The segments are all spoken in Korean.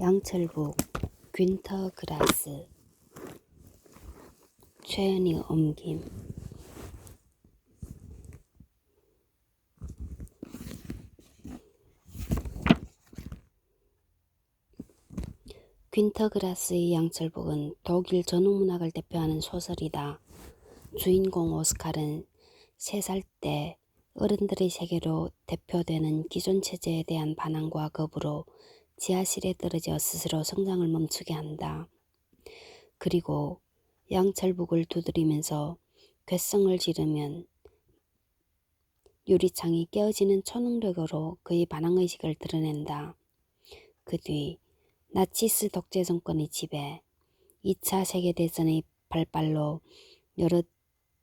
양철북, 귄터 그라스, 최은희 옮김. 귄터 그라스의 양철북은 독일 전후문학을 대표하는 소설이다. 주인공 오스칼은 3살 때 어른들의 세계로 대표되는 기존 체제에 대한 반항과 겁으로 지하실에 떨어져 스스로 성장을 멈추게 한다. 그리고 양철북을 두드리면서 괴성을 지르면 유리창이 깨어지는 초능력으로 그의 반항의식을 드러낸다. 그 뒤 나치스 독재 정권의 지배, 2차 세계대전의 발발로 여러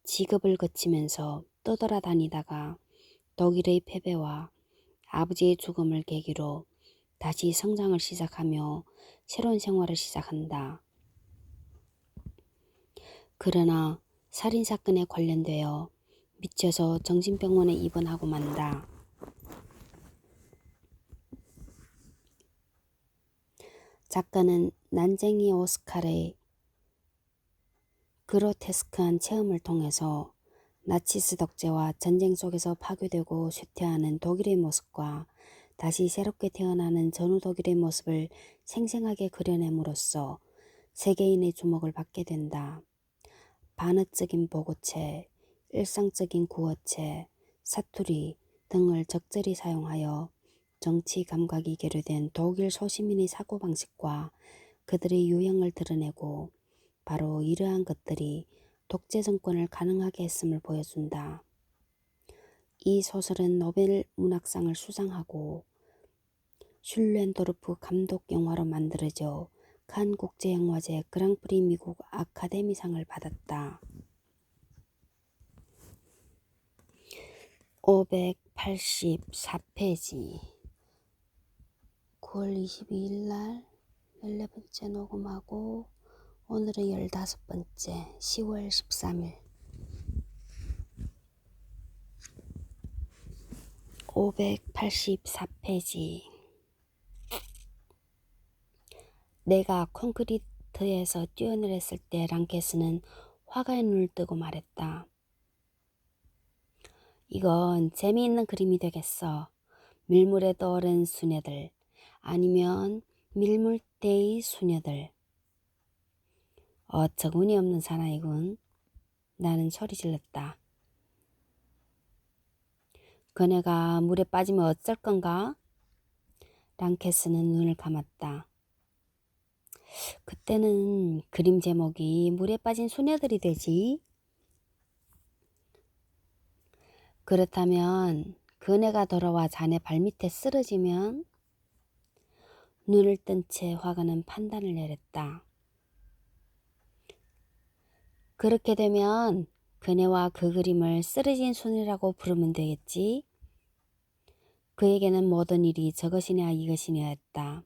직업을 거치면서 떠돌아다니다가 독일의 패배와 아버지의 죽음을 계기로 다시 성장을 시작하며 새로운 생활을 시작한다. 그러나 살인사건에 관련되어 미쳐서 정신병원에 입원하고 만다. 작가는 난쟁이 오스칼의 그로테스크한 체험을 통해서 나치스 독재와 전쟁 속에서 파괴되고 쇠퇴하는 독일의 모습과 다시 새롭게 태어나는 전후 독일의 모습을 생생하게 그려냄으로써 세계인의 주목을 받게 된다. 반어적인 보고체, 일상적인 구어체, 사투리 등을 적절히 사용하여 정치 감각이 계류된 독일 소시민의 사고방식과 그들의 유형을 드러내고 바로 이러한 것들이 독재 정권을 가능하게 했음을 보여준다. 이 소설은 노벨 문학상을 수상하고 슐렌도르프 감독 영화로 만들어져 칸 국제영화제 그랑프리 미국 아카데미상을 받았다. 584페이지 9월 22일 날 14번째 녹음하고 오늘은 15번째 10월 13일 584페이지 내가 콘크리트에서 뛰어내렸을 때 랑케스는 화가의 눈을 뜨고 말했다. 이건 재미있는 그림이 되겠어. 밀물에 떠오른 수녀들 아니면 밀물대의 수녀들. 어처구니 없는 사나이군. 나는 소리 질렀다. 그네가 물에 빠지면 어쩔 건가? 랑케스는 눈을 감았다. 그때는 그림 제목이 물에 빠진 수녀들이 되지. 그렇다면 그네가 돌아와 자네 발밑에 쓰러지면? 눈을 뜬 채 화가는 판단을 내렸다. 그렇게 되면 그네와 그 그림을 쓰러진 수녀라고 부르면 되겠지. 그에게는 모든 일이 저것이냐 이것이냐였다.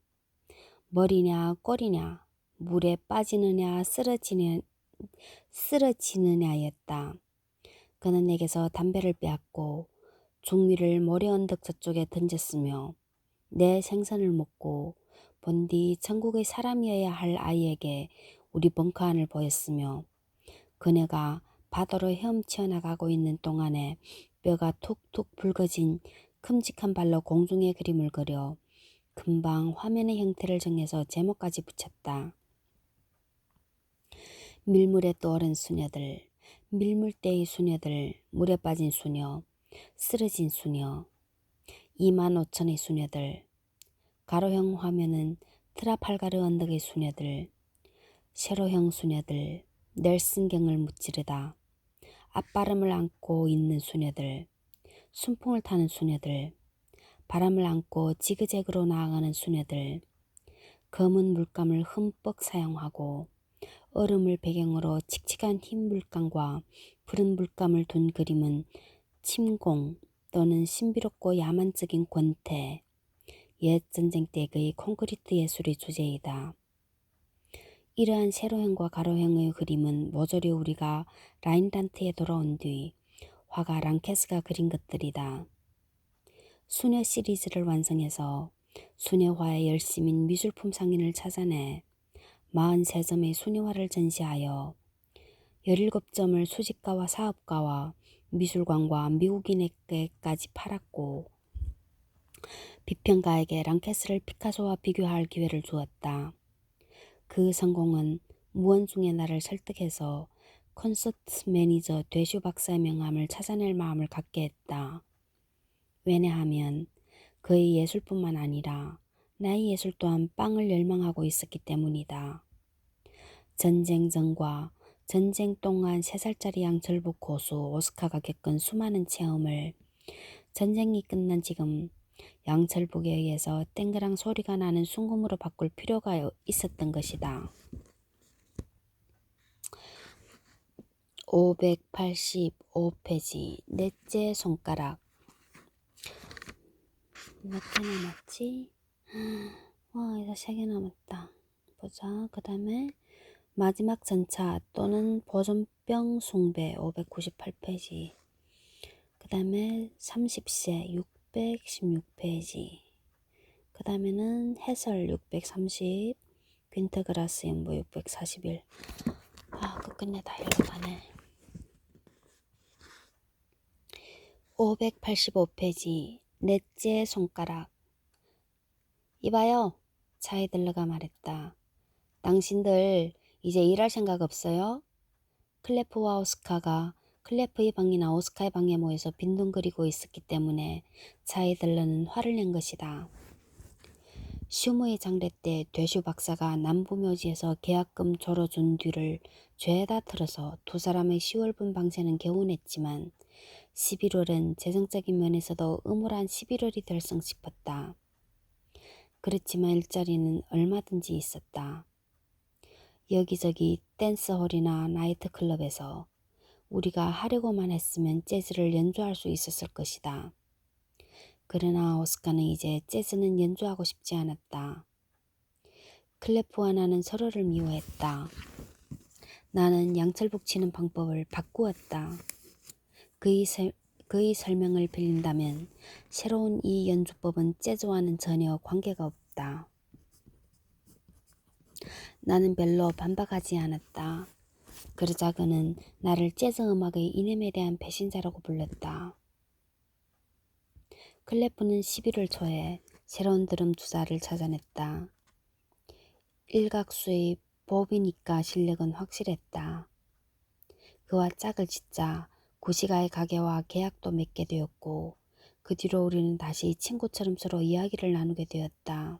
머리냐 꼬리냐 물에 빠지느냐 쓰러지느냐였다. 그는 내게서 담배를 빼앗고 중위를 모래 언덕 저쪽에 던졌으며 내 생선을 먹고 본디 천국의 사람이어야 할 아이에게 우리 벙커 안을 보였으며 그네가 바다로 헤엄쳐 나가고 있는 동안에 뼈가 툭툭 붉어진 큼직한 발로 공중에 그림을 그려 금방 화면의 형태를 정해서 제목까지 붙였다. 밀물에 떠오른 수녀들, 밀물대의 수녀들, 물에 빠진 수녀, 쓰러진 수녀, 25,000의 수녀들, 가로형 화면은 트라팔가르 언덕의 수녀들, 세로형 수녀들, 넬슨경을 무찌르다, 앞바람을 안고 있는 수녀들, 순풍을 타는 수녀들, 바람을 안고 지그재그로 나아가는 수녀들, 검은 물감을 흠뻑 사용하고 얼음을 배경으로 칙칙한 흰 물감과 푸른 물감을 둔 그림은 침공 또는 신비롭고 야만적인 권태, 옛 전쟁 때 그의 콘크리트 예술의 주제이다. 이러한 세로형과 가로형의 그림은 모조리 우리가 라인란트에 돌아온 뒤 화가 랑케스가 그린 것들이다. 수녀 시리즈를 완성해서 수녀화의 열심인 미술품 상인을 찾아내 43점의 수녀화를 전시하여 17점을 수집가와 사업가와 미술관과 미국인에게까지 팔았고 비평가에게 랑케스를 피카소와 비교할 기회를 주었다. 그 성공은 무언중에 나를 설득해서 콘서트 매니저 되슈 박사의 명함을 찾아낼 마음을 갖게 했다. 왜냐하면 그의 예술뿐만 아니라 나의 예술 또한 빵을 열망하고 있었기 때문이다. 전쟁 전과 전쟁 동안 3살짜리 양철북 고수 오스카가 겪은 수많은 체험을 전쟁이 끝난 지금 양철북에 의해서 땡그랑 소리가 나는 순금으로 바꿀 필요가 있었던 것이다. 585페이지 넷째 손가락. 몇 개 남았지? 이제 3개 남았다. 보자. 그 다음에 마지막 전차 또는 보존병 숭배 598페이지. 그 다음에 30세 616페이지. 그 다음에는 해설 630, 퀸터그라스 연보 641. 끝끝내 다 읽어가네. 585페이지 넷째 손가락. 이봐요. 차에 들러가 말했다. 당신들 이제 일할 생각 없어요? 클레프와 오스카가 클레프의 방이나 오스카의 방에 모여서 빈둥거리고 있었기 때문에 차에 들러는 화를 낸 것이다. 슈무의 장례 때 되슈 박사가 남부묘지에서 계약금 졸어준 뒤를 죄다 틀어서 두 사람의 10월분 방세는 개운했지만 11월은 재정적인 면에서도 음울한 11월이 될성 싶었다. 그렇지만 일자리는 얼마든지 있었다. 여기저기 댄스홀이나 나이트클럽에서 우리가 하려고만 했으면 재즈를 연주할 수 있었을 것이다. 그러나 오스카는 이제 재즈는 연주하고 싶지 않았다. 클레프와 나는 서로를 미워했다. 나는 양철북 치는 방법을 바꾸었다. 그의 설명을 빌린다면 새로운 이 연주법은 재즈와는 전혀 관계가 없다. 나는 별로 반박하지 않았다. 그러자 그는 나를 재즈 음악의 이념에 대한 배신자라고 불렀다. 클레프는 11월 초에 새로운 드럼 주자를 찾아냈다. 일각수의 보비니까 실력은 확실했다. 그와 짝을 짓자 구시가의 가게와 계약도 맺게 되었고 그 뒤로 우리는 다시 친구처럼 서로 이야기를 나누게 되었다.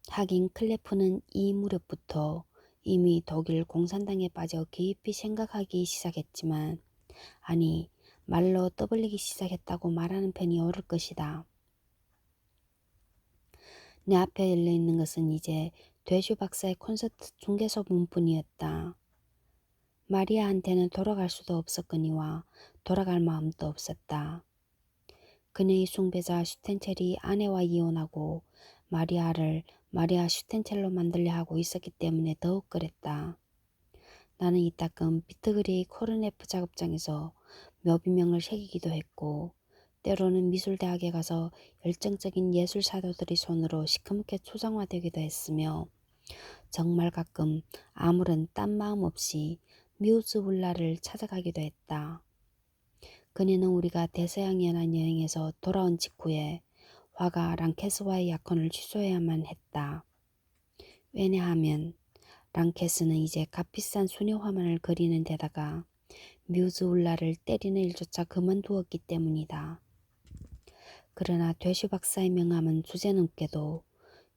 하긴 클레프는 이 무렵부터 이미 독일 공산당에 빠져 깊이 생각하기 시작했지만 아니 말로 떠벌리기 시작했다고 말하는 편이 옳을 것이다. 내 앞에 열려있는 것은 이제 되슈 박사의 콘서트 중개소 문뿐이었다. 마리아한테는 돌아갈 수도 없었거니와 돌아갈 마음도 없었다. 그녀의 숭배자 슈텐첼이 아내와 이혼하고 마리아를 마리아 슈텐첼로 만들려 하고 있었기 때문에 더욱 그랬다. 나는 이따금 비트그리 코르네프 작업장에서 묘비명을 새기기도 했고 때로는 미술대학에 가서 열정적인 예술사도들의 손으로 시커멓게 초상화되기도 했으며 정말 가끔 아무런 딴 마음 없이 뮤즈 울라를 찾아가기도 했다. 그녀는 우리가 대서양연안 여행에서 돌아온 직후에 화가 랑케스와의 약혼을 취소해야만 했다. 왜냐하면 랑케스는 이제 값비싼 수녀화만을 그리는 데다가 뮤즈 울라를 때리는 일조차 그만두었기 때문이다. 그러나 되슈 박사의 명함은 주제넘게도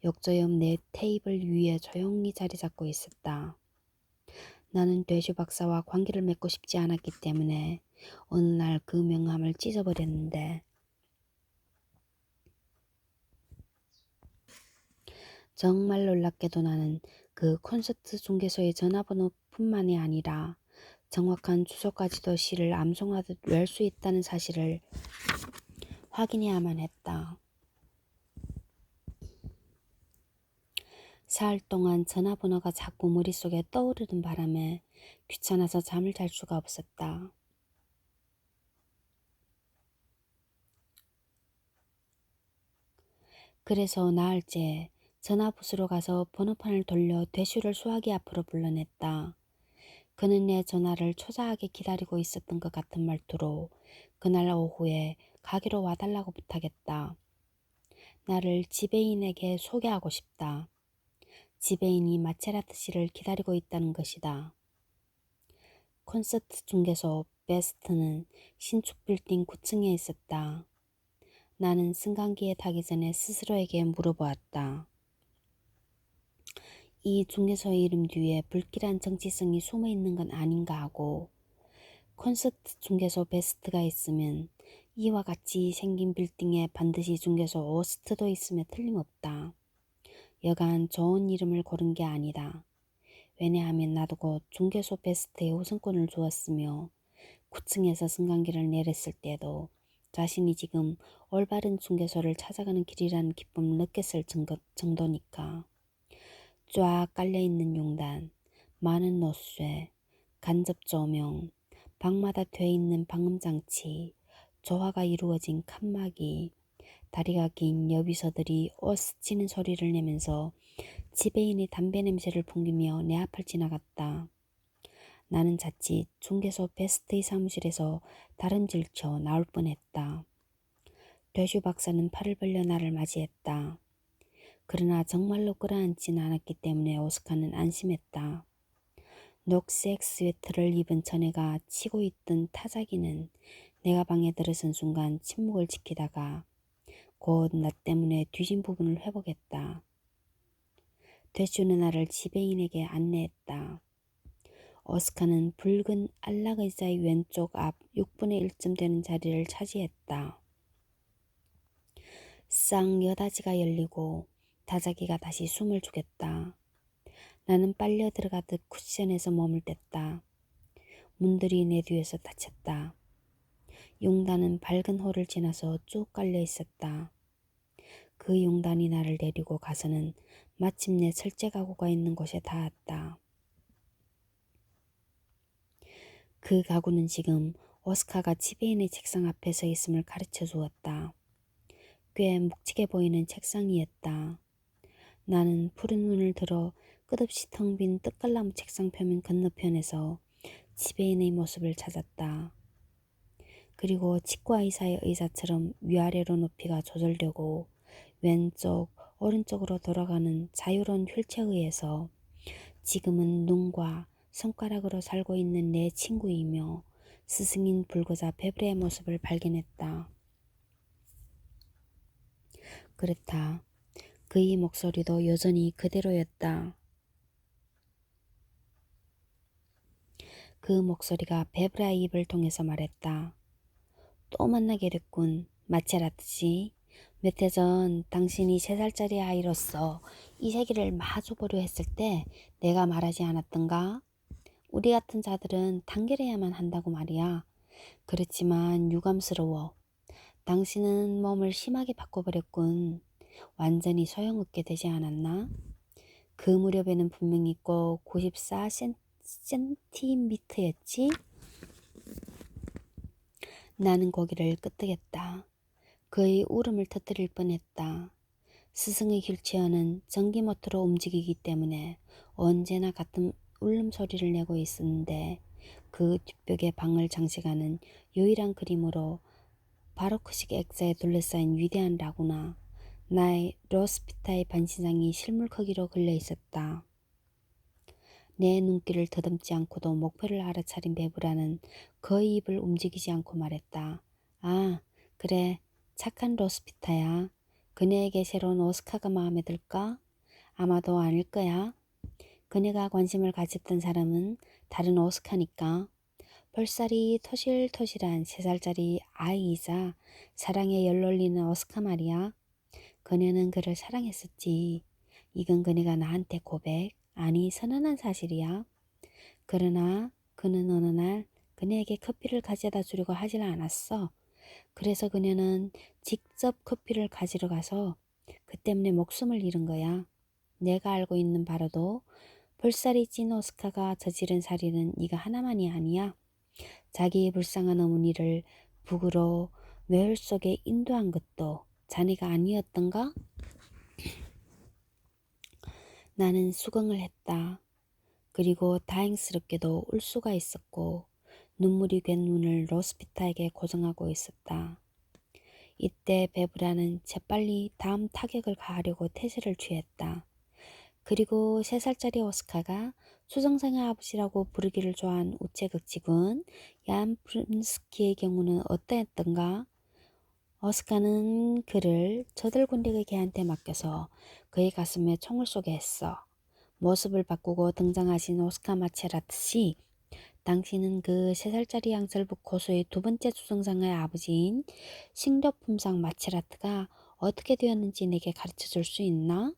욕조 옆 내 테이블 위에 조용히 자리 잡고 있었다. 나는 되슈 박사와 관계를 맺고 싶지 않았기 때문에 어느 날 그 명함을 찢어버렸는데 정말 놀랍게도 나는 그 콘서트 중개소의 전화번호뿐만이 아니라 정확한 주소까지도 시를 암송하듯 외울 수 있다는 사실을 확인해야만 했다. 사흘 동안 전화번호가 자꾸 머릿속에 떠오르는 바람에 귀찮아서 잠을 잘 수가 없었다. 그래서 나흘째 전화부스로 가서 번호판을 돌려 대슈를 수화기 앞으로 불러냈다. 그는 내 전화를 초조하게 기다리고 있었던 것 같은 말투로 그날 오후에 가게로 와달라고 부탁했다. 나를 지배인에게 소개하고 싶다. 지배인이 마체라트 씨를 기다리고 있다는 것이다. 콘서트 중개소 베스트는 신축 빌딩 9층에 있었다. 나는 승강기에 타기 전에 스스로에게 물어보았다. 이 중개소의 이름 뒤에 불길한 정치성이 숨어 있는 건 아닌가 하고, 콘서트 중개소 베스트가 있으면 이와 같이 생긴 빌딩에 반드시 중개소 워스트도 있으며 틀림없다. 여간 좋은 이름을 고른 게 아니다. 왜냐하면 나도 곧 중개소 베스트에 우선권을 주었으며 9층에서 승강기를 내렸을 때도 자신이 지금 올바른 중개소를 찾아가는 길이라는 기쁨을 느꼈을 정도니까. 쫙 깔려있는 용단, 많은 노쇠, 간접 조명, 방마다 돼 있는 방음장치, 조화가 이루어진 칸막이, 다리가 긴 여비서들이 옷 스치는 소리를 내면서 지배인의 담배 냄새를 풍기며 내 앞을 지나갔다. 나는 자칫 중개소 베스트의 사무실에서 다름질쳐 나올 뻔했다. 되슈 박사는 팔을 벌려 나를 맞이했다. 그러나 정말로 끌어안진 않았기 때문에 오스카는 안심했다. 녹색 스웨터를 입은 처녀가 치고 있던 타자기는 내가 방에 들어선 순간 침묵을 지키다가 곧 나 때문에 뒤진 부분을 회복했다. 되슈는 나를 지배인에게 안내했다. 오스카는 붉은 안락 의자의 왼쪽 앞 6분의 1쯤 되는 자리를 차지했다. 쌍여다지가 열리고 타자기가 다시 숨을 죽였다. 나는 빨려 들어가듯 쿠션에서 몸을 뗐다. 문들이 내 뒤에서 닫혔다. 용단은 밝은 홀을 지나서 쭉 깔려 있었다. 그 용단이 나를 데리고 가서는 마침내 철제 가구가 있는 곳에 닿았다. 그 가구는 지금 오스카가 지배인의 책상 앞에 서 있음을 가르쳐 주었다. 꽤 묵직해 보이는 책상이었다. 나는 푸른 눈을 들어 끝없이 텅 빈 뜻깔나무 책상 표면 건너편에서 지배인의 모습을 찾았다. 그리고 치과 의사의 의자처럼 위아래로 높이가 조절되고 왼쪽, 오른쪽으로 돌아가는 자유로운 휠체어에서 지금은 눈과 손가락으로 살고 있는 내 친구이며 스승인 불구자 베브레의 모습을 발견했다. 그렇다. 그의 목소리도 여전히 그대로였다. 그 목소리가 베브라의 입을 통해서 말했다. 또 만나게 됐군. 마체라트지. 몇 해 전 당신이 3살짜리 아이로서 이 세계를 마주보려 했을 때 내가 말하지 않았던가? 우리 같은 자들은 단결해야만 한다고 말이야. 그렇지만 유감스러워. 당신은 몸을 심하게 바꿔버렸군. 완전히 소용없게 되지 않았나? 그 무렵에는 분명히 꼭 94cm였지? 나는 고개를 끄덕였다. 그의 울음을 터뜨릴 뻔했다. 스승의 휠체어는 전기모터로 움직이기 때문에 언제나 같은 울음소리를 내고 있었는데 그 뒷벽에 방을 장식하는 유일한 그림으로 바로크식 액자에 둘러싸인 위대한 라구나, 나의 로스피타의 반신상이 실물 크기로 걸려 있었다. 내 눈길을 더듬지 않고도 목표를 알아차린 베브라는 그의 입을 움직이지 않고 말했다. 아, 그래. 착한 로스피타야. 그녀에게 새로운 오스카가 마음에 들까? 아마도 아닐 거야. 그녀가 관심을 가졌던 사람은 다른 오스카니까. 볼살이 토실토실한 3살짜리 아이이자 사랑에 열올리는 오스카 말이야. 그녀는 그를 사랑했었지. 이건 그녀가 나한테 고백, 아니 선언한 사실이야. 그러나 그는 어느 날 그녀에게 커피를 가져다 주려고 하질 않았어. 그래서 그녀는 직접 커피를 가지러 가서 그 때문에 목숨을 잃은 거야. 내가 알고 있는 바로도 볼살이 찐 오스카가 저지른 살인은 네가 하나만이 아니야. 자기의 불쌍한 어머니를 북으로 매울 속에 인도한 것도 자네가 아니었던가? 나는 수긍을 했다. 그리고 다행스럽게도 울 수가 있었고 눈물이 괸 눈을 로스피타에게 고정하고 있었다. 이때 베브라는 재빨리 다음 타격을 가하려고 태세를 취했다. 그리고 3살짜리 오스카가 수정상의 아버지라고 부르기를 좋아한 우체국직원 얀 프름스키의 경우는 어떠했던가? 오스카는 그를 저들군대의 개한테 맡겨서 그의 가슴에 총을 쏘게 했어. 모습을 바꾸고 등장하신 오스카 마체라트 씨, 당신은 그 3살짜리 양설북 고수의 두 번째 수정상의 아버지인 식료품상 마체라트가 어떻게 되었는지 내게 가르쳐 줄 수 있나?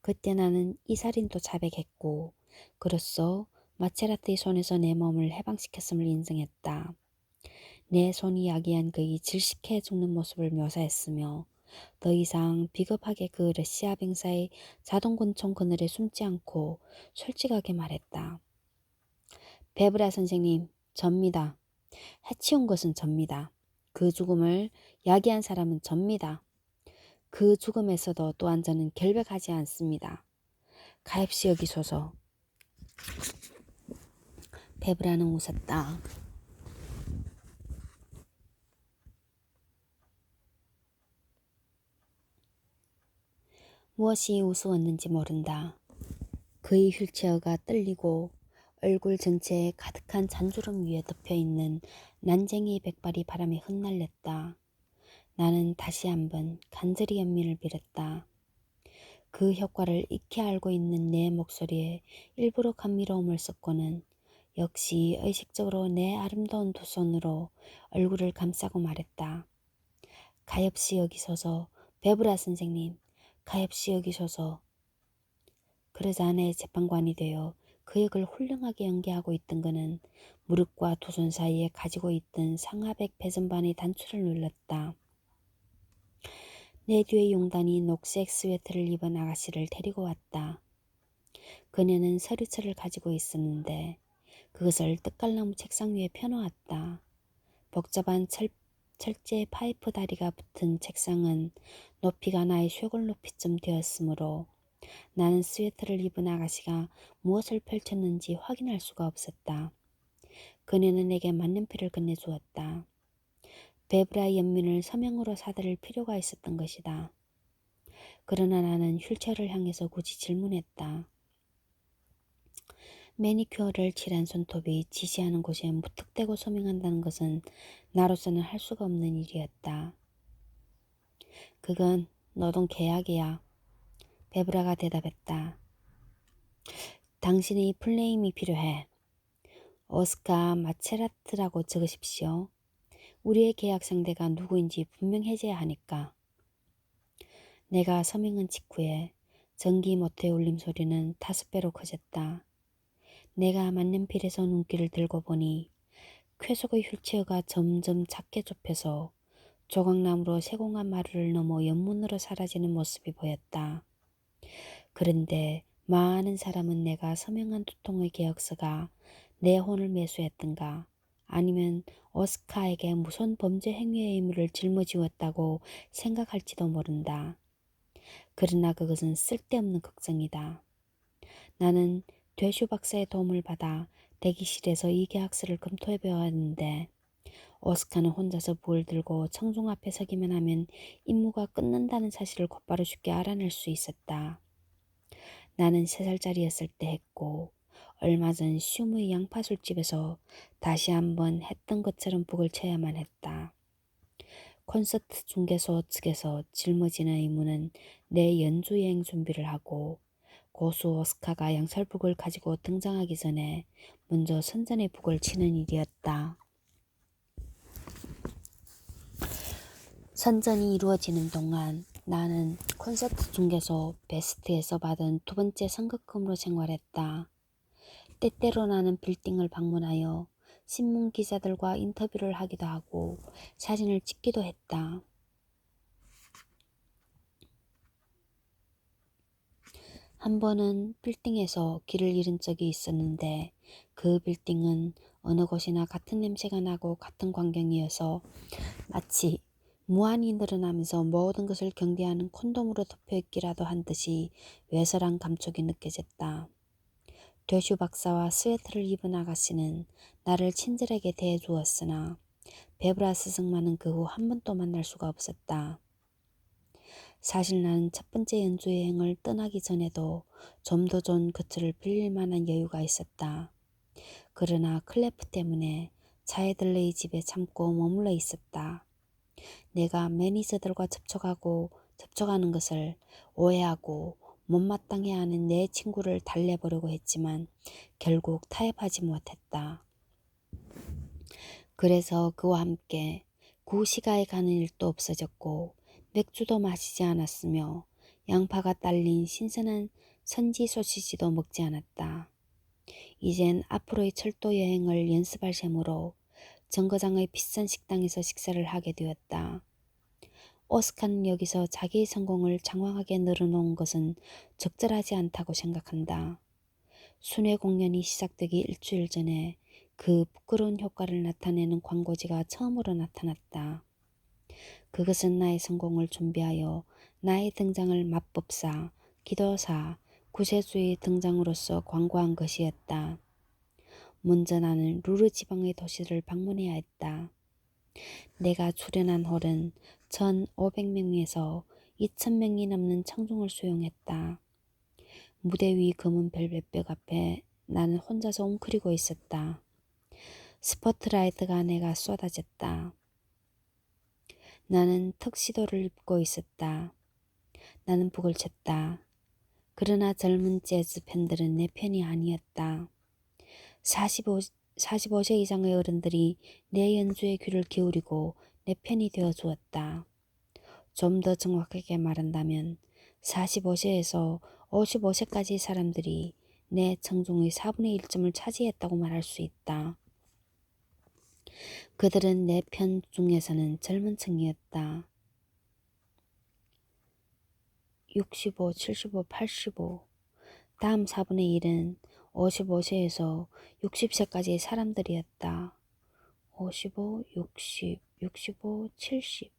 그때 나는 이 살인도 자백했고 그로써 마체라트의 손에서 내 몸을 해방시켰음을 인정했다. 내 손이 야기한 그의 질식해 죽는 모습을 묘사했으며 더 이상 비겁하게 그 러시아 병사의 자동권총 그늘에 숨지 않고 솔직하게 말했다. 베브라 선생님, 접니다. 해치운 것은 접니다. 그 죽음을 야기한 사람은 접니다. 그 죽음에서도 또한 저는 결백하지 않습니다. 가엾이 여기소서. 베브라는 웃었다. 무엇이 우스웠는지 모른다. 그의 휠체어가 떨리고 얼굴 전체에 가득한 잔주름 위에 덮여있는 난쟁이 백발이 바람에 흩날렸다. 나는 다시 한번 간절히 연민을 빌었다. 그 효과를 익히 알고 있는 내 목소리에 일부러 감미로움을 섞고는 역시 의식적으로 내 아름다운 두 손으로 얼굴을 감싸고 말했다. 가엾이 여기소서, 베브라 선생님, 가엾이 여기소서. 그러자 내 재판관이 되어 그 역을 훌륭하게 연기하고 있던 그는 무릎과 두 손 사이에 가지고 있던 상하백 배전반의 단추를 눌렀다. 내 뒤에 용단이 녹색 스웨터를 입은 아가씨를 데리고 왔다. 그녀는 서류철을 가지고 있었는데 그것을 떡갈나무 책상 위에 펴놓았다. 복잡한 철제 파이프 다리가 붙은 책상은 높이가 나의 쇄골 높이쯤 되었으므로 나는 스웨터를 입은 아가씨가 무엇을 펼쳤는지 확인할 수가 없었다. 그녀는 내게 만년필을 건네주었다. 베브라의 연민을 서명으로 사들일 필요가 있었던 것이다. 그러나 나는 휠체어를 향해서 굳이 질문했다. 매니큐어를 칠한 손톱이 지시하는 곳에 무턱대고 서명한다는 것은 나로서는 할 수가 없는 일이었다. 그건 노동 계약이야. 베브라가 대답했다. 당신의 풀네임이 필요해. 오스카 마체라트라고 적으십시오. 우리의 계약 상대가 누구인지 분명해져야 하니까. 내가 서명한 직후에 전기 모터의 울림소리는 5배로 커졌다. 내가 만년필에서 눈길을 들고 보니 쾌속의 휠체어가 점점 작게 좁혀서 조각나무로 세공한 마루를 넘어 연문으로 사라지는 모습이 보였다. 그런데 많은 사람은 내가 서명한 두 통의 계약서가 내 혼을 매수했던가 아니면 오스카에게 무슨 범죄 행위의 의무를 짊어지었다고 생각할지도 모른다. 그러나 그것은 쓸데없는 걱정이다. 나는 되슈 박사의 도움을 받아 대기실에서 이 계약서를 검토해 보았는데 오스카는 혼자서 부을 들고 청중 앞에 서기만 하면 임무가 끝난다는 사실을 곧바로 쉽게 알아낼 수 있었다. 나는 3살짜리였을 때 했고 얼마 전 슈무의 양파술집에서 다시 한번 했던 것처럼 북을 쳐야만 했다. 콘서트 중개소 측에서 짊어지는 의무는 내 연주 여행 준비를 하고 고수 오스카가 양살북을 가지고 등장하기 전에 먼저 선전의 북을 치는 일이었다. 선전이 이루어지는 동안 나는 콘서트 중개소 베스트에서 받은 두 번째 성급금으로 생활했다. 때때로 나는 빌딩을 방문하여 신문 기자들과 인터뷰를 하기도 하고 사진을 찍기도 했다. 한 번은 빌딩에서 길을 잃은 적이 있었는데 그 빌딩은 어느 곳이나 같은 냄새가 나고 같은 광경이어서 마치 무한히 늘어나면서 모든 것을 경계하는 콘돔으로 덮여있기라도 한 듯이 외설한 감촉이 느껴졌다. 되슈 박사와 스웨터를 입은 아가씨는 나를 친절하게 대해주었으나 베브라 스승만은 그 후 한 번도 만날 수가 없었다. 사실 나는 첫 번째 연주 여행을 떠나기 전에도 좀 더 좋은 거처를 빌릴 만한 여유가 있었다. 그러나 클레프 때문에 차에들레의 집에 참고 머물러 있었다. 내가 매니저들과 접촉하는 것을 오해하고 못마땅해 하는 내 친구를 달래보려고 했지만 결국 타협하지 못했다. 그래서 그와 함께 구시가에 가는 일도 없어졌고 맥주도 마시지 않았으며 양파가 딸린 신선한 선지 소시지도 먹지 않았다. 이젠 앞으로의 철도 여행을 연습할 셈으로 정거장의 비싼 식당에서 식사를 하게 되었다. 오스카는 여기서 자기의 성공을 장황하게 늘어놓은 것은 적절하지 않다고 생각한다. 순회 공연이 시작되기 일주일 전에 그 부끄러운 효과를 나타내는 광고지가 처음으로 나타났다. 그것은 나의 성공을 준비하여 나의 등장을 마법사, 기도사, 구세주의 등장으로서 광고한 것이었다. 먼저 나는 루르 지방의 도시를 방문해야 했다. 내가 출연한 홀은 1,500명에서 2,000명이 넘는 청중을 수용했다. 무대 위 검은 벨벳벽 앞에 나는 혼자서 웅크리고 있었다. 스포트라이트가 내가 쏟아졌다. 나는 턱시도를 입고 있었다. 나는 북을 쳤다. 그러나 젊은 재즈 팬들은 내 편이 아니었다. 45세 이상의 어른들이 내 연주에 귀를 기울이고 내 편이 되어 주었다. 좀 더 정확하게 말한다면 45세에서 55세까지 사람들이 내 청중의 4분의 1점을 차지했다고 말할 수 있다. 그들은 내 편 중에서는 젊은 층이었다. 65, 75, 85. 다음 4분의 1은 55세에서 60세까지의 사람들이었다. 55, 60, 65, 70.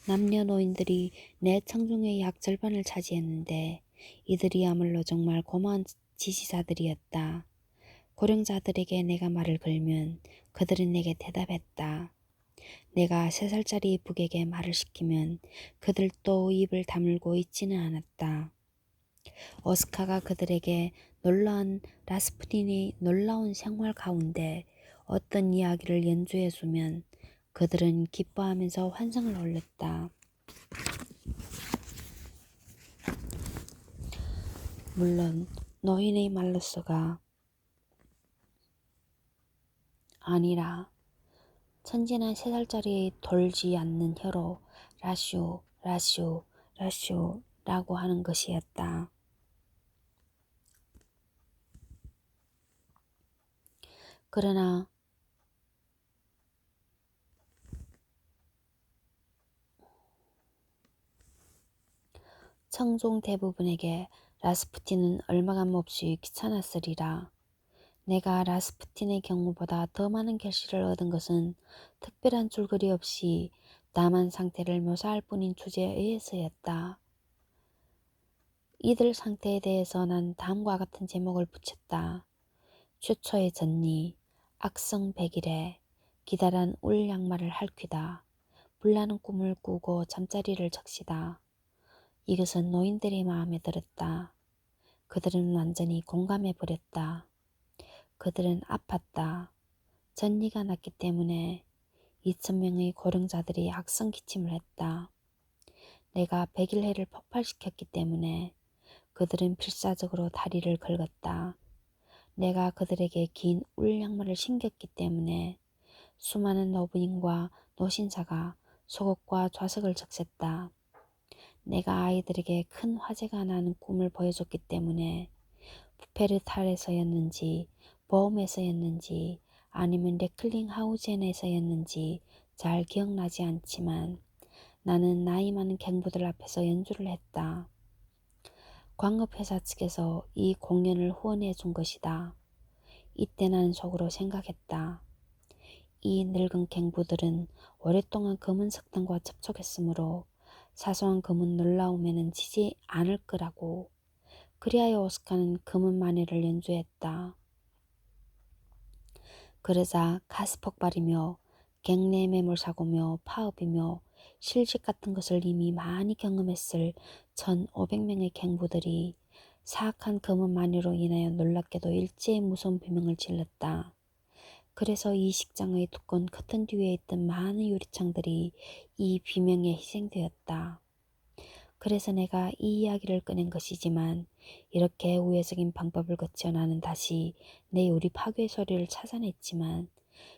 남녀노인들이 내 청중의 약 절반을 차지했는데 이들이야말로 정말 고마운 지시자들이었다. 고령자들에게 내가 말을 걸면 그들은 내게 대답했다. 내가 3살짜리 북에게 말을 시키면 그들도 입을 다물고 있지는 않았다. 오스카가 그들에게 놀라운 라스푸틴의 놀라운 생활 가운데 어떤 이야기를 연주해주면 그들은 기뻐하면서 환성을 올렸다. 물론 노인의 말로서가 아니라 천진한 3살짜리 돌지 않는 혀로 라슈 라슈 라슈 라고 하는 것이었다. 그러나 청중 대부분에게 라스푸틴은 얼마간없이 귀찮았으리라. 내가 라스푸틴의 경우보다 더 많은 결실을 얻은 것은 특별한 줄거리 없이 남한 상태를 묘사할 뿐인 주제에 의해서였다. 이들 상태에 대해서 난 다음과 같은 제목을 붙였다. 최초의 전니, 악성 백일에, 기다란 울 양말을 핥히다, 불나는 꿈을 꾸고 잠자리를 적시다. 이것은 노인들의 마음에 들었다. 그들은 완전히 공감해 버렸다. 그들은 아팠다. 전니가 났기 때문에 2,000명의 고령자들이 악성 기침을 했다. 내가 백일해를 폭발시켰기 때문에 그들은 필사적으로 다리를 긁었다. 내가 그들에게 긴 울 양말을 신겼기 때문에 수많은 노부인과 노신사가 속옷과 좌석을 적셨다. 내가 아이들에게 큰 화재가 나는 꿈을 보여줬기 때문에 부페르탈에서였는지 보험에서였는지 아니면 레클링하우젠에서였는지 잘 기억나지 않지만 나는 나이 많은 갱부들 앞에서 연주를 했다. 광업회사 측에서 이 공연을 후원해 준 것이다. 이때 나는 속으로 생각했다. 이 늙은 갱부들은 오랫동안 검은 석탄과 접촉했으므로 사소한 검은 놀라움에는 지지 않을 거라고. 그리하여 오스카는 검은 마네를 연주했다. 그러자 가스 폭발이며 갱내 매몰사고며 파업이며 실직 같은 것을 이미 많이 경험했을 1,500명의 갱부들이 사악한 검은 마녀로 인하여 놀랍게도 일제히 무서운 비명을 질렀다. 그래서 이 식장의 두꺼운 커튼 뒤에 있던 많은 유리창들이 이 비명에 희생되었다. 그래서 내가 이 이야기를 꺼낸 것이지만 이렇게 우회적인 방법을 거쳐 나는 다시 내 유리 파괴 소리를 찾아냈지만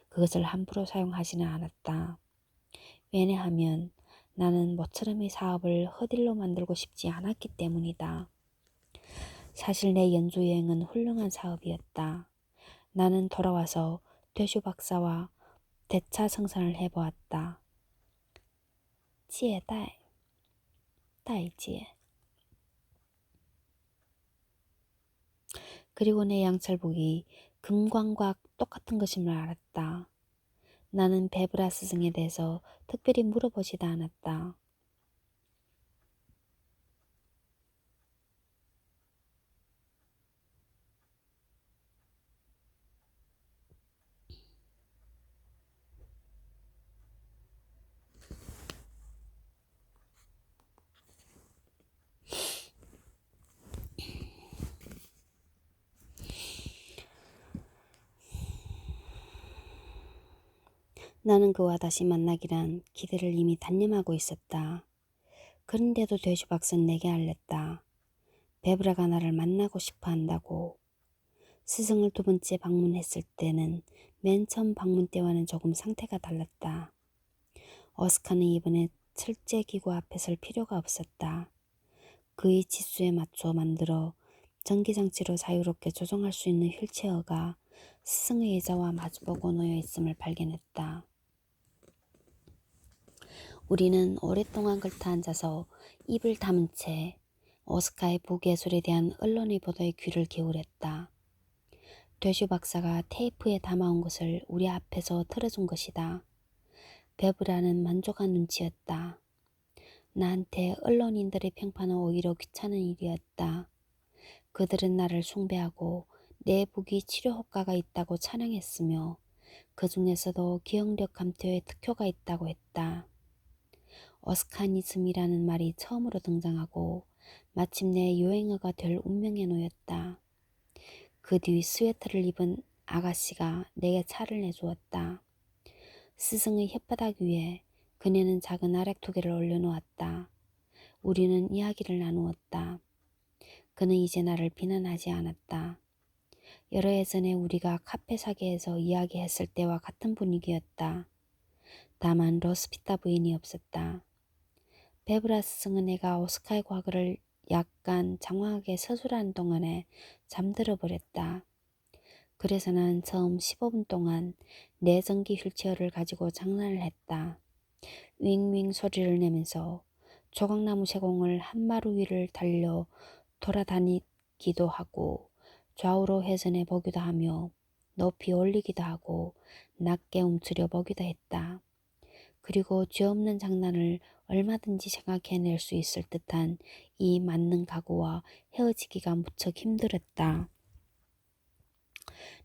그것을 함부로 사용하지는 않았다. 왜냐하면 나는 모처럼 이 사업을 허들로 만들고 싶지 않았기 때문이다. 사실 내 연주 여행은 훌륭한 사업이었다. 나는 돌아와서 되슈 박사와 대차 생산을 해보았다. 지혜달, 딸지혜. 그리고 내 양철복이 금광과 똑같은 것임을 알았다. 나는 베브라 스승에 대해서 특별히 물어보지도 않았다. 나는 그와 다시 만나기란 기대를 이미 단념하고 있었다. 그런데도 돼지 박사는 내게 알렸다. 베브라가 나를 만나고 싶어 한다고. 스승을 두 번째 방문했을 때는 맨 처음 방문 때와는 조금 상태가 달랐다. 어스카는 이번에 철제기구 앞에 설 필요가 없었다. 그의 지수에 맞춰 만들어 전기장치로 자유롭게 조종할 수 있는 휠체어가 스승의 의자와 마주보고 놓여 있음을 발견했다. 우리는 오랫동안 걸터 앉아서 입을 다문 채 오스카의 부예술에 대한 언론의 보도에 귀를 기울였다. 되슈 박사가 테이프에 담아온 것을 우리 앞에서 틀어준 것이다. 베브라는 만족한 눈치였다. 나한테 언론인들의 평판은 오히려 귀찮은 일이었다. 그들은 나를 숭배하고 내 북이 치료 효과가 있다고 찬양했으며 그 중에서도 기억력 감퇴에 특효가 있다고 했다. 어스카니즘이라는 말이 처음으로 등장하고 마침내 유행어가 될 운명에 놓였다. 그 뒤 스웨터를 입은 아가씨가 내게 차를 내주었다. 스승의 혓바닥 위에 그녀는 작은 아렉 두 개를 올려놓았다. 우리는 이야기를 나누었다. 그는 이제 나를 비난하지 않았다. 여러 해 전에 우리가 카페 사계에서 이야기했을 때와 같은 분위기였다. 다만 로스피타 부인이 없었다. 베브라 스승은 내가 오스카의 과거를 약간 장황하게 서술하는 동안에 잠들어 버렸다. 그래서 나는 처음 15분 동안 내전기 휠체어를 가지고 장난을 했다. 윙윙 소리를 내면서 조각나무 세공을 한 마루 위를 달려 돌아다니기도 하고 좌우로 회전해 보기도 하며 높이 올리기도 하고 낮게 움츠려 보기도 했다. 그리고 죄없는 장난을 얼마든지 생각해낼 수 있을 듯한 이 맞는 각오와 헤어지기가 무척 힘들었다.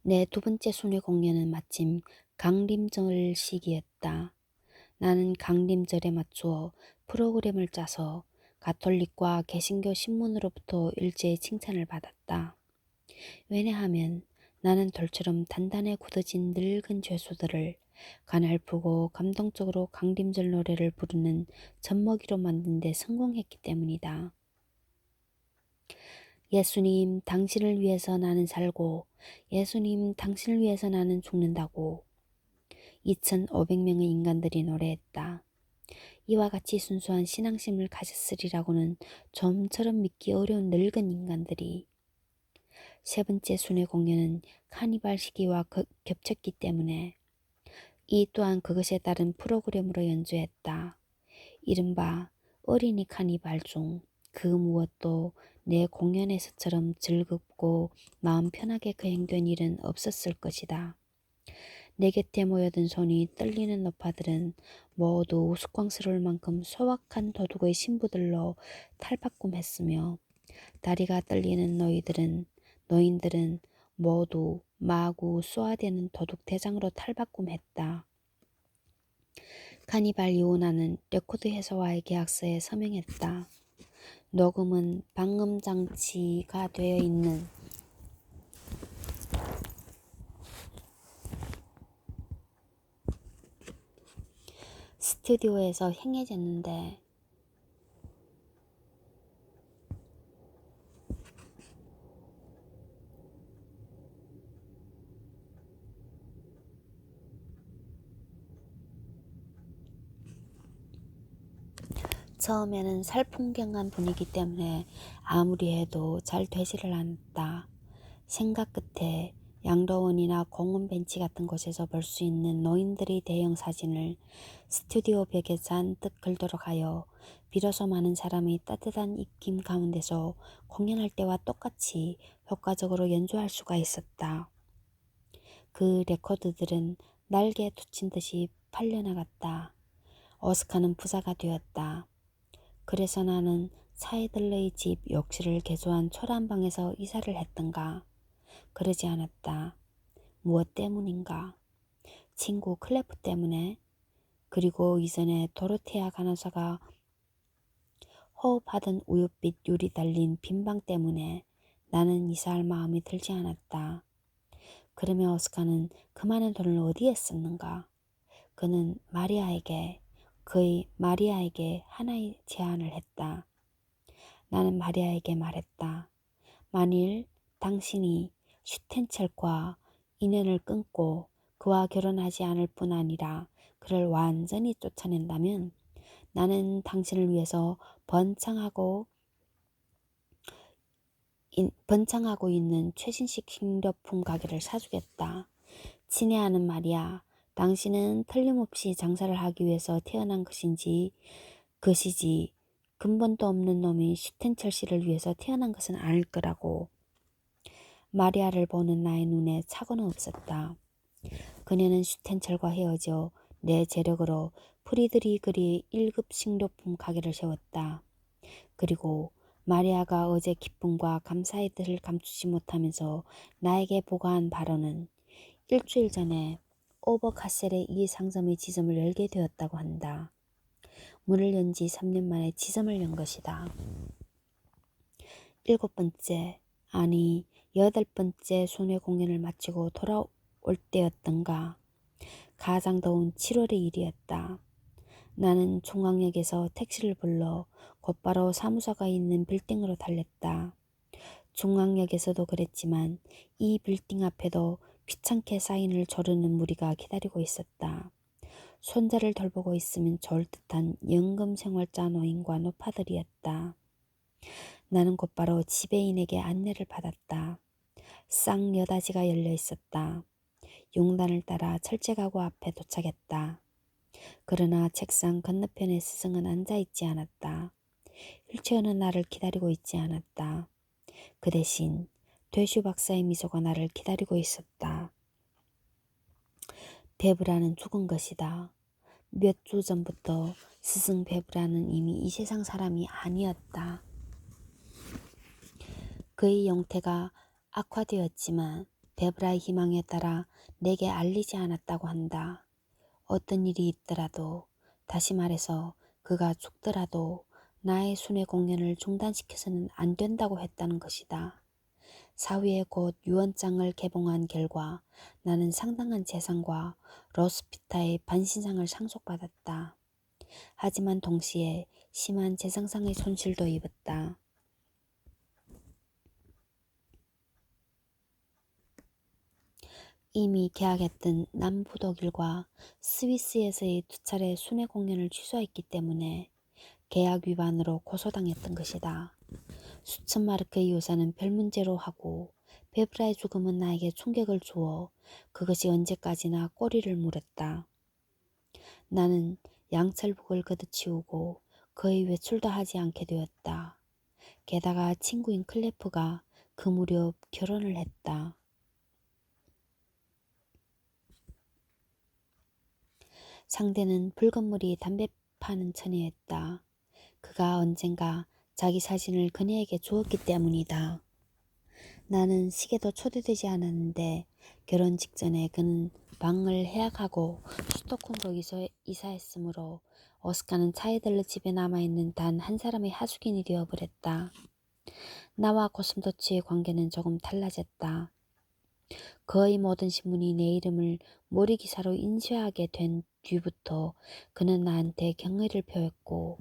내 두 번째 순회 공연은 마침 강림절 시기였다. 나는 강림절에 맞추어 프로그램을 짜서 가톨릭과 개신교 신문으로부터 일제히 칭찬을 받았다. 왜냐하면 나는 돌처럼 단단해 굳어진 늙은 죄수들을 가냘프고 감동적으로 강림절 노래를 부르는 젖먹이로 만든 데 성공했기 때문이다. 예수님, 당신을 위해서 나는 살고 예수님, 당신을 위해서 나는 죽는다고 2,500명의 인간들이 노래했다. 이와 같이 순수한 신앙심을 가졌으리라고는 좀처럼 믿기 어려운 늙은 인간들이. 세 번째 순회 공연은 카니발 시기와 겹쳤기 때문에 이 또한 그것에 따른 프로그램으로 연주했다. 이른바 어린이 카니발 중 그 무엇도 내 공연에서처럼 즐겁고 마음 편하게 거행된 일은 없었을 것이다. 내 곁에 모여든 손이 떨리는 노파들은 모두 우스꽝스러울 만큼 소박한 도둑의 신부들로 탈바꿈했으며 다리가 떨리는 노인들은 모두 마구 쏘아대는 도둑 대장으로 탈바꿈했다. 카니발 이오나는 레코드 회사와의 계약서에 서명했다. 녹음은 방음 장치가 되어 있는 스튜디오에서 행해졌는데 처음에는 살풍경한 분위기 때문에 아무리 해도 잘 되지를 않았다. 생각 끝에 양로원이나 공원 벤치 같은 곳에서 볼 수 있는 노인들의 대형 사진을 스튜디오 벽에 잔뜩 걸도록 하여 비로소 많은 사람이 따뜻한 입김 가운데서 공연할 때와 똑같이 효과적으로 연주할 수가 있었다. 그 레코드들은 날개 돋친 듯이 팔려나갔다. 오스카는 부자가 되었다. 그래서 나는 사이들의 집 욕실을 개조한 초라한 방에서 이사를 했던가. 그러지 않았다. 무엇 때문인가? 친구 클레프 때문에? 그리고 이전에 도로테아 간호사가 호흡하던 우윳빛 유리 달린 빈방 때문에 나는 이사할 마음이 들지 않았다. 그러면 오스카는 그 많은 돈을 어디에 썼는가? 그는 마리아에게 하나의 제안을 했다. 나는 마리아에게 말했다. 만일 당신이 슈텐첼과 인연을 끊고 그와 결혼하지 않을 뿐 아니라 그를 완전히 쫓아낸다면 나는 당신을 위해서 번창하고 있는 최신식 식료품 가게를 사주겠다. 친애하는 마리아, 당신은 틀림없이 장사를 하기 위해서 태어난 것이지 근본도 없는 놈이 슈텐철 씨를 위해서 태어난 것은 아닐 거라고. 마리아를 보는 나의 눈에 착오는 없었다. 그녀는 슈텐철과 헤어져 내 재력으로 프리드리그리 1급 식료품 가게를 세웠다. 그리고 마리아가 어제 기쁨과 감사의 뜻을 감추지 못하면서 나에게 보고한 바로는 일주일 전에 오버카셀의 이 상점의 지점을 열게 되었다고 한다. 문을 연 지 3년 만에 지점을 연 것이다. 7번째, 아니 8번째 순회 공연을 마치고 돌아올 때였던가. 가장 더운 7월의 일이었다. 나는 중앙역에서 택시를 불러 곧바로 사무소가 있는 빌딩으로 달렸다. 중앙역에서도 그랬지만 이 빌딩 앞에도 귀찮게 사인을 조르는 무리가 기다리고 있었다. 손자를 돌보고 있으면 좋을 듯한 연금생활자 노인과 노파들이었다. 나는 곧바로 지배인에게 안내를 받았다. 쌍여다지가 열려 있었다. 용단을 따라 철제가구 앞에 도착했다. 그러나 책상 건너편에 스승은 앉아있지 않았다. 휠체어는 나를 기다리고 있지 않았다. 그 대신 되슈 박사의 미소가 나를 기다리고 있었다. 베브라는 죽은 것이다. 몇 주 전부터 스승 베브라는 이미 이 세상 사람이 아니었다. 그의 영태가 악화되었지만 베브라의 희망에 따라 내게 알리지 않았다고 한다. 어떤 일이 있더라도, 다시 말해서 그가 죽더라도 나의 순회 공연을 중단시켜서는 안 된다고 했다는 것이다. 사위에 곧 유언장을 개봉한 결과 나는 상당한 재산과 로스피타의 반신상을 상속받았다. 하지만 동시에 심한 재산상의 손실도 입었다. 이미 계약했던 남부독일과 스위스에서의 2차례 순회 공연을 취소했기 때문에 계약 위반으로 고소당했던 것이다. 수천 마르크의 유산은 별 문제로 하고 베브라의 죽음은 나에게 충격을 주어 그것이 언제까지나 꼬리를 물었다. 나는 양철북을 걷어치우고 거의 외출도 하지 않게 되었다. 게다가 친구인 클레프가 그 무렵 결혼을 했다. 상대는 붉은 물이 담배 파는 처녀였다. 그가 언젠가 자기 사진을 그녀에게 주었기 때문이다. 나는 시계도 초대되지 않았는데 결혼 직전에 그는 방을 해약하고 수도권으로 이사했으므로 어스카는 차이들러 집에 남아있는 단 한 사람의 하숙인이 되어버렸다. 나와 고슴도치의 관계는 조금 달라졌다. 거의 모든 신문이 내 이름을 모리기사로 인쇄하게 된 뒤부터 그는 나한테 경의를 표했고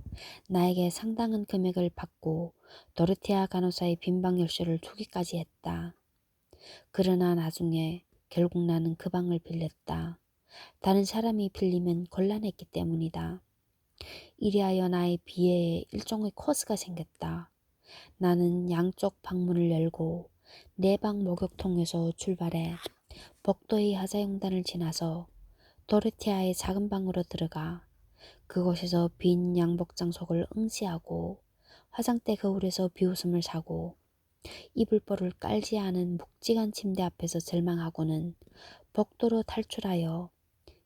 나에게 상당한 금액을 받고 도르테아 간호사의 빈방 열쇠를 주기까지 했다. 그러나 나중에 결국 나는 그 방을 빌렸다. 다른 사람이 빌리면 곤란했기 때문이다. 이리하여 나의 비애에 일종의 코스가 생겼다. 나는 양쪽 방문을 열고 내 방 목욕통에서 출발해 복도의 하자용단을 지나서 도르티아의 작은 방으로 들어가 그곳에서 빈 양복장 속을 응시하고 화장대 거울에서 비웃음을 사고 이불보를 깔지 않은 묵직한 침대 앞에서 절망하고는 복도로 탈출하여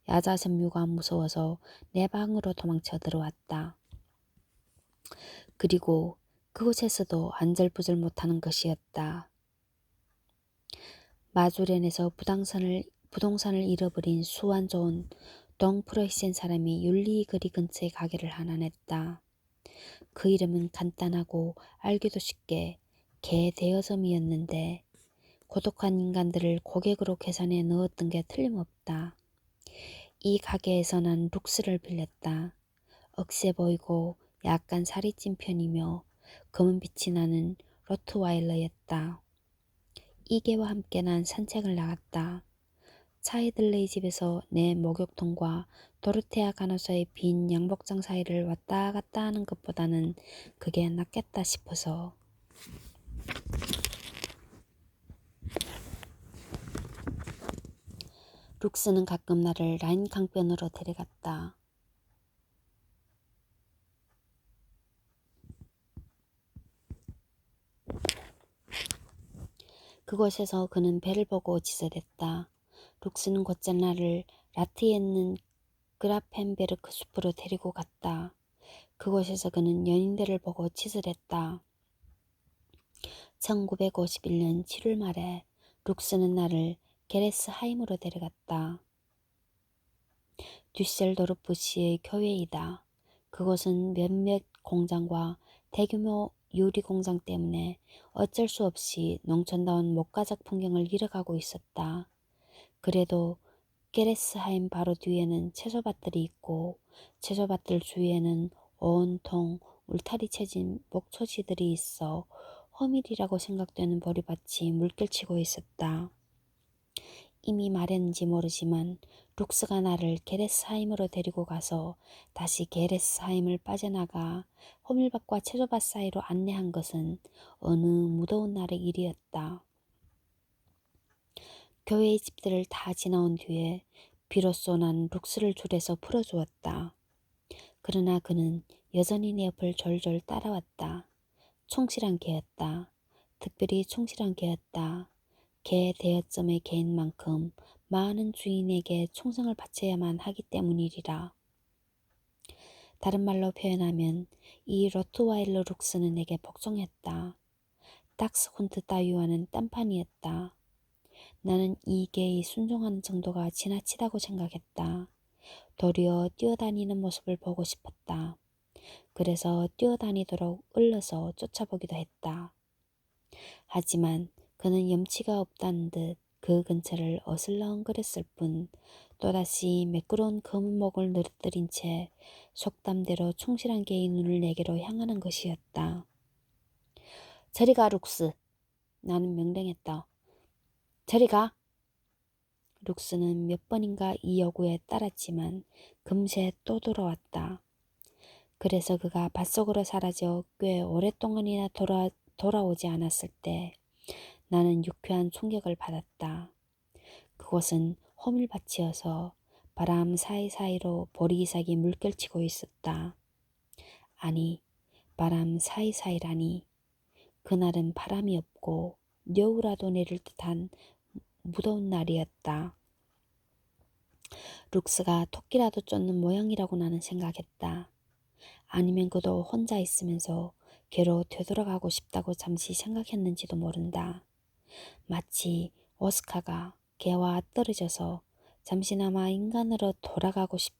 야자섬유가 무서워서 내 방으로 도망쳐 들어왔다. 그리고 그곳에서도 안절부절 못하는 것이었다. 마주렌에서 부동산을 잃어버린 수완 좋은 동프로이센 사람이 율리 거리 근처에 가게를 하나 냈다. 그 이름은 간단하고 알기도 쉽게 개 대여점이었는데 고독한 인간들을 고객으로 계산해 넣었던 게 틀림없다. 이 가게에서 난 룩스를 빌렸다. 억세 보이고 약간 살이 찐 편이며 검은 빛이 나는 로트와일러였다. 이 개와 함께 난 산책을 나갔다. 차이들레이 집에서 내 목욕통과 도르테아 간호사의 빈 양복장 사이를 왔다 갔다 하는 것보다는 그게 낫겠다 싶어서. 룩스는 가끔 나를 라인 강변으로 데려갔다. 그곳에서 그는 배를 보고 지저댔다. 룩스는 곧잘 나를 라트에 있는 그라펜베르크 숲으로 데리고 갔다. 그곳에서 그는 연인들을 보고 치설했다. 1951년 7월 말에 룩스는 나를 게레스하임으로 데려갔다. 듀셀도르프시의 교회이다. 그곳은 몇몇 공장과 대규모 유리 공장 때문에 어쩔 수 없이 농촌다운 목가적 풍경을 잃어가고 있었다. 그래도 게레스하임 바로 뒤에는 채소밭들이 있고 채소밭들 주위에는 온통 울타리 쳐진 목초지들이 있어 허밀이라고 생각되는 보리밭이 물결치고 있었다. 이미 말했는지 모르지만 룩스가 나를 게레스하임으로 데리고 가서 다시 게레스하임을 빠져나가 호밀밭과 채소밭 사이로 안내한 것은 어느 무더운 날의 일이었다. 교회의 집들을 다 지나온 뒤에 비로소 난 룩스를 줄에서 풀어주었다. 그러나 그는 여전히 내 옆을 졸졸 따라왔다. 충실한 개였다. 특별히 충실한 개였다. 개 대여점의 개인 만큼 많은 주인에게 충성을 바쳐야만 하기 때문이리라. 다른 말로 표현하면 이 로트와일러 룩스는 내게 복종했다. 닥스훈트 따위와는 딴판이었다. 나는 이 개의 순종하는 정도가 지나치다고 생각했다. 도리어 뛰어다니는 모습을 보고 싶었다. 그래서 뛰어다니도록 을러서 쫓아보기도 했다. 하지만 그는 염치가 없다는 듯 그 근처를 어슬렁거렸을 뿐 또다시 매끄러운 검은 목을 늘어뜨린 채 속담대로 충실한 개의 눈을 내게로 향하는 것이었다. 저리 가 룩스. 나는 명령했다. 저리 가. 룩스는 몇 번인가 이 요구에 따랐지만 금세 또 돌아왔다. 그래서 그가 밭속으로 사라져 꽤 오랫동안이나 돌아오지 않았을 때 나는 유쾌한 충격을 받았다. 그곳은 호밀밭이어서 바람 사이사이로 보리기삭이 물결치고 있었다. 아니, 바람 사이사이라니. 그날은 바람이 없고 여우라도 내릴 듯한 무더운 날이었다. 룩스가 토끼라도 쫓는 모양이라고 나는 생각했다. 아니면 그도 혼자 있으면서 개로 되돌아가고 싶다고 잠시 생각했는지도 모른다. 마치 오스카가 개와 떨어져서 잠시나마 인간으로 돌아가고